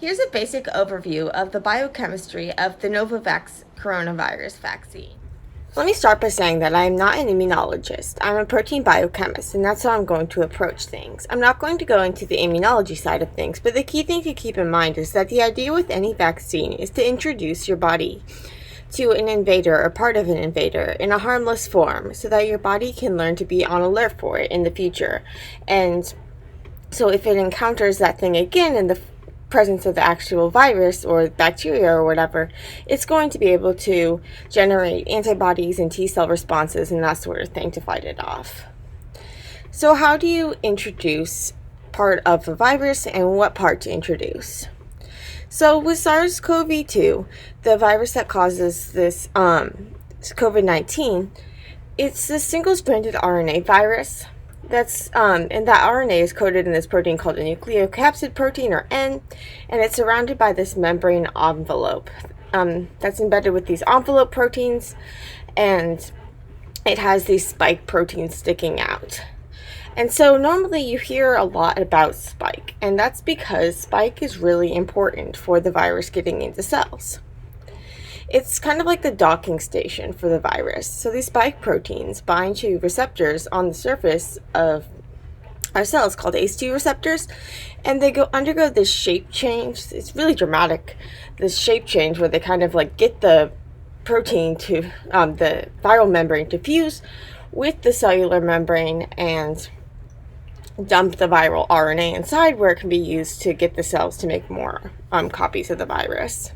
Here's a basic overview of the biochemistry of the Novavax coronavirus vaccine. Let me start by saying that I am not an immunologist. I'm a protein biochemist, and that's how I'm going to approach things. I'm not going to go into the immunology side of things, but the key thing to keep in mind is that the idea with any vaccine is to introduce your body to an invader or part of an invader in a harmless form so that your body can learn to be on alert for it in the future. And so if it encounters that thing again in the presence of the actual virus or bacteria or whatever, it's going to be able to generate antibodies and T-cell responses and that sort of thing to fight it off. So how do you introduce part of a virus and what part to introduce? So with SARS-CoV-2, the virus that causes this COVID-19, it's the single-stranded RNA virus. And that RNA is coated in this protein called a nucleocapsid protein, or N, and it's surrounded by this membrane envelope that's embedded with these envelope proteins, and it has these spike proteins sticking out. And so normally you hear a lot about spike, and that's because spike is really important for the virus getting into cells. It's kind of like the docking station for the virus. So these spike proteins bind to receptors on the surface of our cells called ACE2 receptors, and they undergo this shape change. It's really dramatic, this shape change where they kind of like get the protein to the viral membrane to fuse with the cellular membrane and dump the viral RNA inside, where it can be used to get the cells to make more copies of the virus.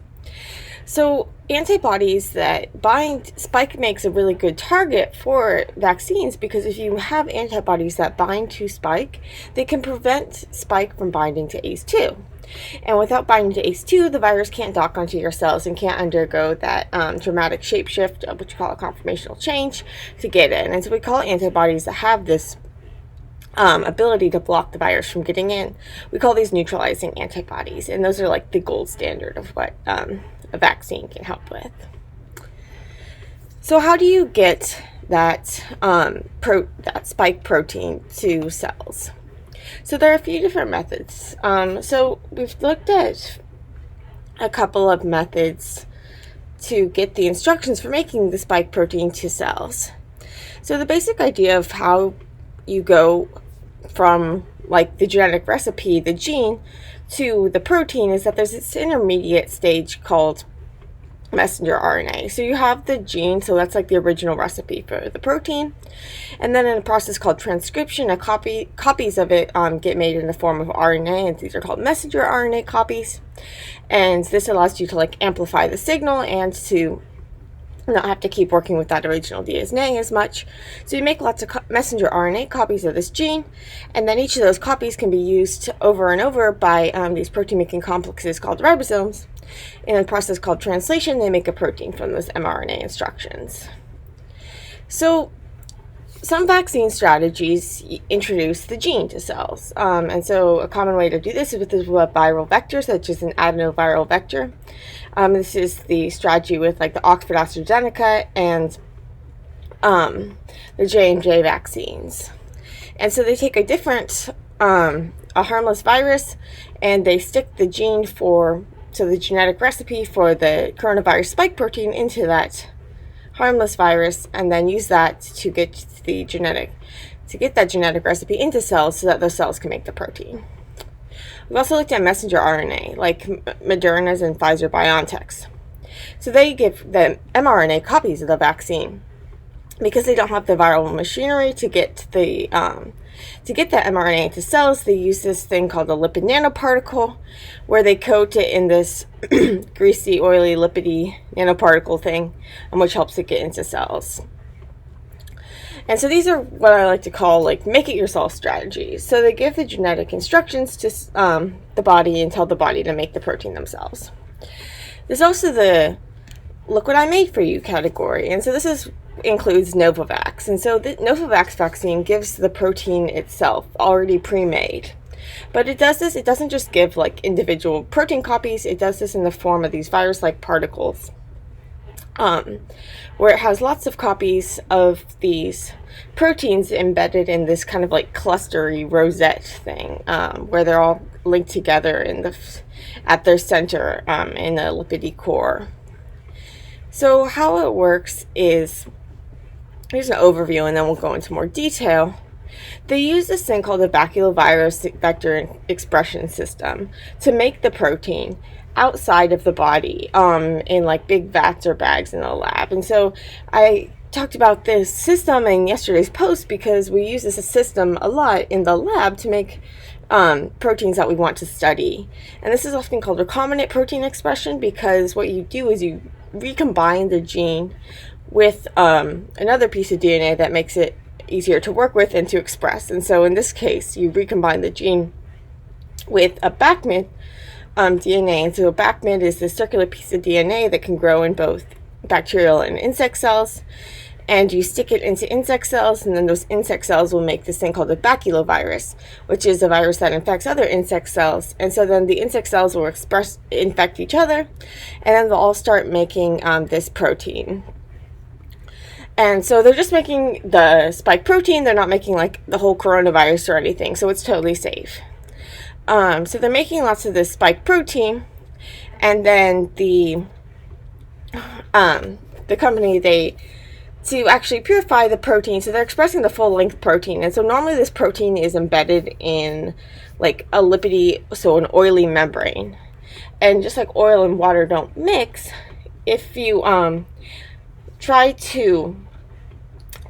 So antibodies that bind spike makes a really good target for vaccines, because if you have antibodies that bind to spike, they can prevent spike from binding to ACE2. And without binding to ACE2, the virus can't dock onto your cells and can't undergo that dramatic shapeshift, which we call a conformational change, to get in. And so we call antibodies that have this ability to block the virus from getting in. We call these neutralizing antibodies, and those are like the gold standard of what a vaccine can help with. So how do you get that that spike protein to cells? So there are a few different methods. So we've looked at a couple of methods to get the instructions for making the spike protein to cells. So the basic idea of how you go from like the genetic recipe, the gene, to the protein is that there's this intermediate stage called messenger RNA. So you have the gene, so that's like the original recipe for the protein, and then in a process called transcription, copies of it get made in the form of RNA, and these are called messenger RNA copies. And this allows you to like amplify the signal and to not have to keep working with that original DNA as much. So you make lots of messenger RNA copies of this gene, and then each of those copies can be used over and over by these protein-making complexes called ribosomes. In a process called translation, they make a protein from those mRNA instructions. So some vaccine strategies introduce the gene to cells, and so a common way to do this is with a viral vector, such as an adenoviral vector. This is the strategy with like the Oxford AstraZeneca and the J&J vaccines. And so they take a different, a harmless virus, and they stick the gene the genetic recipe for the coronavirus spike protein into that harmless virus, and then use that to get that genetic recipe into cells so that those cells can make the protein. We've also looked at messenger RNA, like Moderna's and Pfizer-BioNTech's. So they give the mRNA copies of the vaccine because they don't have the viral machinery to get the that mRNA into cells. They use this thing called a lipid nanoparticle, where they coat it in this greasy, oily, lipidy nanoparticle thing, which helps it get into cells. And so these are what I like to call like make it yourself strategies. So they give the genetic instructions to the body and tell the body to make the protein themselves. There's also the look what I made for you category. And so this includes Novavax. And so the Novavax vaccine gives the protein itself already pre-made. But it doesn't just give like individual protein copies, it does this in the form of these virus-like particles. Where it has lots of copies of these proteins embedded in this kind of like clustery rosette thing, where they're all linked together at their center in the lipidy core. So how it works is, here's an overview and then we'll go into more detail. They use this thing called the baculovirus vector expression system to make the protein outside of the body in like big vats or bags in the lab. And so I talked about this system in yesterday's post because we use this system a lot in the lab to make proteins that we want to study. And this is often called recombinant protein expression because what you do is you recombine the gene with another piece of DNA that makes it easier to work with and to express. And so in this case, you recombine the gene with a backmid DNA. And so a backmid is this circular piece of DNA that can grow in both bacterial and insect cells. And you stick it into insect cells, and then those insect cells will make this thing called a baculovirus, which is a virus that infects other insect cells. And so then the insect cells will infect each other, and then they'll all start making this protein. And so they're just making the spike protein. They're not making like the whole coronavirus or anything, so it's totally safe. So they're making lots of this spike protein, and then the company, to actually purify the protein, so they're expressing the full length protein. And so normally this protein is embedded in like a lipidy, so an oily membrane. And just like oil and water don't mix, if you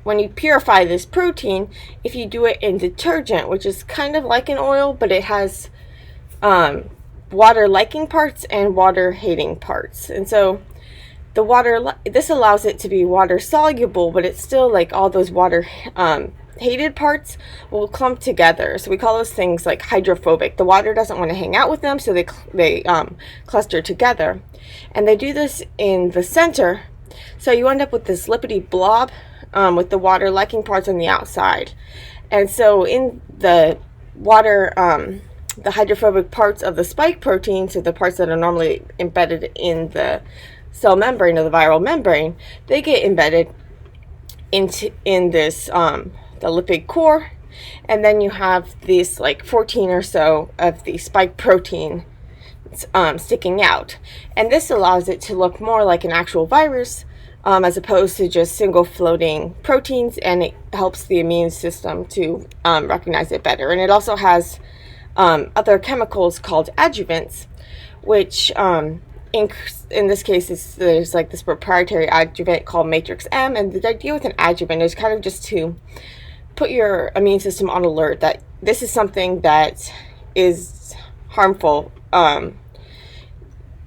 when you purify this protein, if you do it in detergent, which is kind of like an oil, but it has water liking parts and water hating parts. And so the water, this allows it to be water soluble, but it's still like all those water hated parts will clump together. So we call those things like hydrophobic. The water doesn't want to hang out with them, so they cluster together. And they do this in the center. So you end up with this lipidy blob with the water liking parts on the outside. And so in the water, the hydrophobic parts of the spike protein, so the parts that are normally embedded in the cell membrane or the viral membrane, they get embedded in this the lipid core, and then you have these like 14 or so of the spike protein sticking out, and this allows it to look more like an actual virus as opposed to just single floating proteins, and it helps the immune system to recognize it better. And it also has other chemicals called adjuvants, which in this case, there's like this proprietary adjuvant called matrix M, and the idea with an adjuvant is kind of just to put your immune system on alert that this is something that is harmful.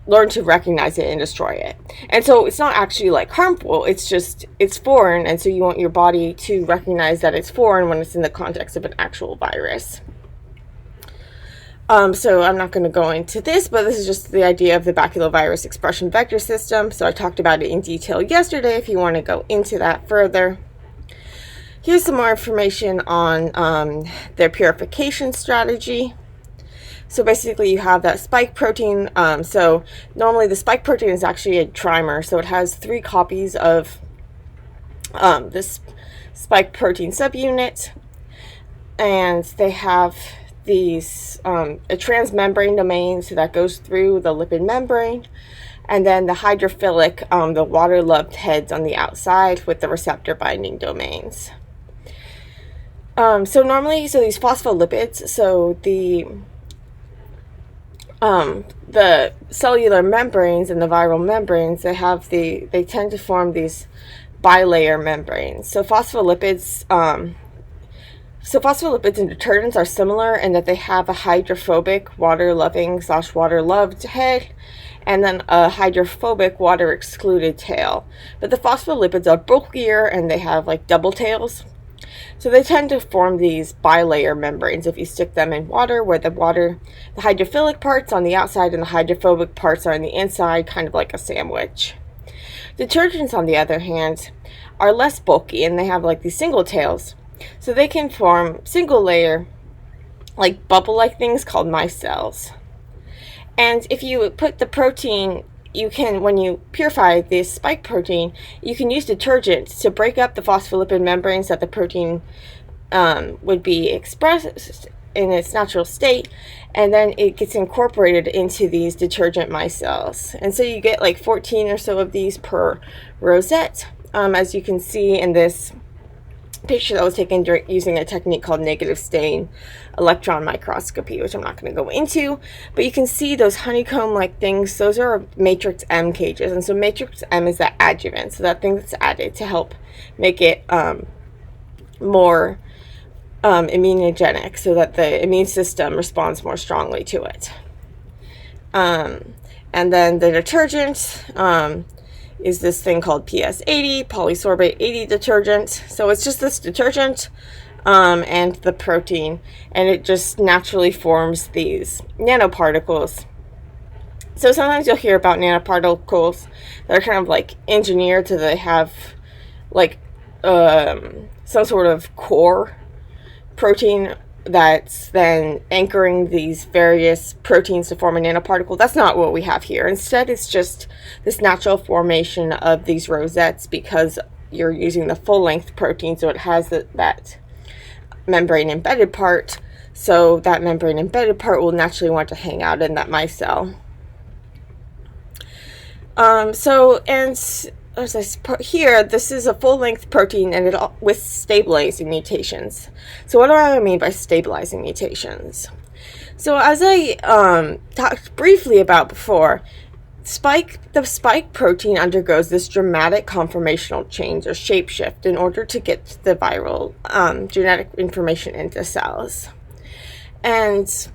Learn to recognize it and destroy it. And so it's not actually like harmful, it's foreign, and so you want your body to recognize that it's foreign when it's in the context of an actual virus. So I'm not going to go into this, but this is just the idea of the baculovirus expression vector system. So I talked about it in detail yesterday if you want to go into that further. Here's some more information on their purification strategy. So basically you have that spike protein. So normally the spike protein is actually a trimer. So it has 3 copies of this spike protein subunit. And they have these a transmembrane domain, so that goes through the lipid membrane, and then the hydrophilic, the water-loved heads on the outside with the receptor binding domains. So normally, these phospholipids, so the cellular membranes and the viral membranes, they tend to form these bilayer membranes. So phospholipids and detergents are similar in that they have a hydrophobic, water-loving / water-loved head, and then a hydrophobic, water-excluded tail. But the phospholipids are bulkier and they have like double tails. So they tend to form these bilayer membranes if you stick them in water, where the hydrophilic parts on the outside and the hydrophobic parts are on the inside, kind of like a sandwich. Detergents, on the other hand, are less bulky and they have like these single tails. So they can form single layer, like bubble-like things called micelles. And if you put the protein, when you purify this spike protein, you can use detergent to break up the phospholipid membranes that the protein would be expressed in its natural state, and then it gets incorporated into these detergent micelles. And so you get like 14 or so of these per rosette, as you can see in this picture that was taken using a technique called negative stain electron microscopy, which I'm not going to go into, but you can see those honeycomb like things. Those are matrix M cages, and so matrix M is that adjuvant, so that thing that's added to help make it more immunogenic, so that the immune system responds more strongly to it. And then the detergent is this thing called PS80, polysorbate 80 detergent. So it's just this detergent and the protein, and it just naturally forms these nanoparticles. So sometimes you'll hear about nanoparticles that are kind of like engineered so they have like some sort of core protein that's then anchoring these various proteins to form a nanoparticle. That's not what we have here. Instead, it's just this natural formation of these rosettes because you're using the full-length protein, so it has that membrane embedded part. So that membrane embedded part will naturally want to hang out in that micelle. As I put here, this is a full-length protein, and with stabilizing mutations. So what do I mean by stabilizing mutations? So as I talked briefly about before, the spike protein undergoes this dramatic conformational change or shapeshift in order to get the viral genetic information into cells. And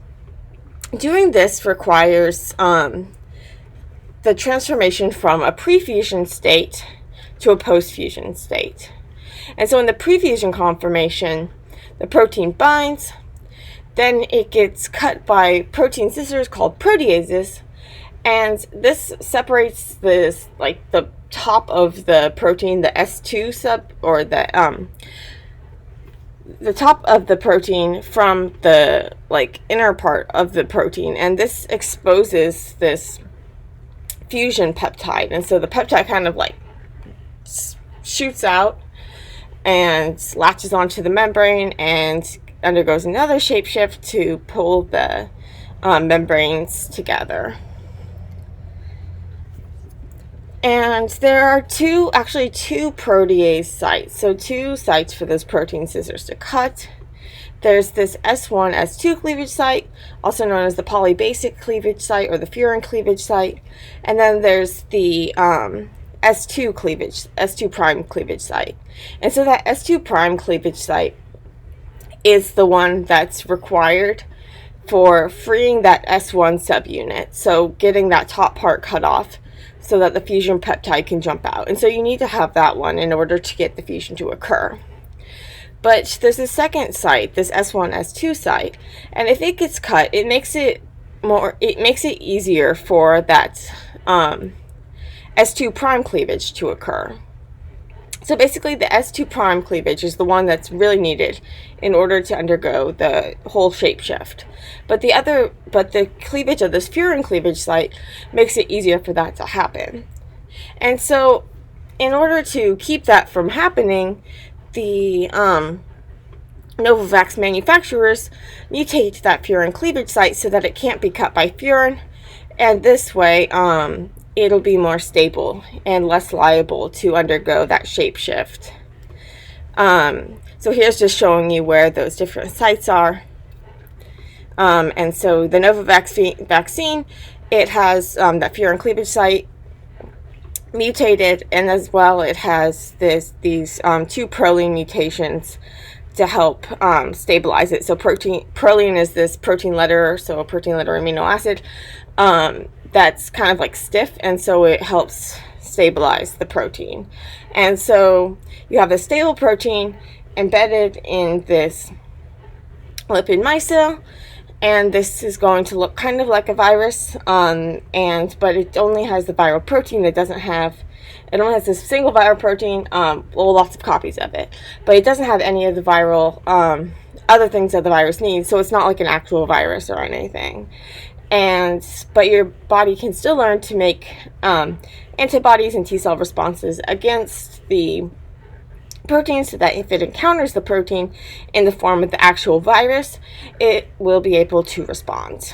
doing this requires the transformation from a pre-fusion state to a post-fusion state. And so in the pre-fusion conformation, the protein binds, then it gets cut by protein scissors called proteases, and this separates this, like the top of the protein, the S2 sub, or the top of the protein from the like inner part of the protein, and this exposes this fusion peptide, and so the peptide kind of like shoots out and latches onto the membrane and undergoes another shapeshift to pull the membranes together. And there are two protease sites, so two sites for those protein scissors to cut. There's this S1, S2 cleavage site, also known as the polybasic cleavage site or the furin cleavage site. And then there's the S2 prime cleavage site. And so that S2 prime cleavage site is the one that's required for freeing that S1 subunit. So getting that top part cut off so that the fusion peptide can jump out. And so you need to have that one in order to get the fusion to occur. But there's a second site, this S1, S2 site, and if it gets cut, it makes it easier for that S2 prime cleavage to occur. So basically the S2 prime cleavage is the one that's really needed in order to undergo the whole shapeshift. But the cleavage of this furin cleavage site makes it easier for that to happen. And so in order to keep that from happening, the Novavax manufacturers mutate that furin cleavage site so that it can't be cut by furin, and this way it'll be more stable and less liable to undergo that shapeshift. So here's just showing you where those different sites are. And so the Novavax vaccine, it has that furin cleavage site mutated, and as well it has these two proline mutations to help stabilize it. So proline is this protein letter, so a protein letter amino acid that's kind of like stiff, and so it helps stabilize the protein. And so you have a stable protein embedded in this lipid micelle, and this is going to look kind of like a virus, but it only has the viral protein. It only has this single viral protein, lots of copies of it, but it doesn't have any of the viral other things that the virus needs, so it's not like an actual virus or anything. But your body can still learn to make antibodies and T-cell responses against the protein so that if it encounters the protein in the form of the actual virus, it will be able to respond.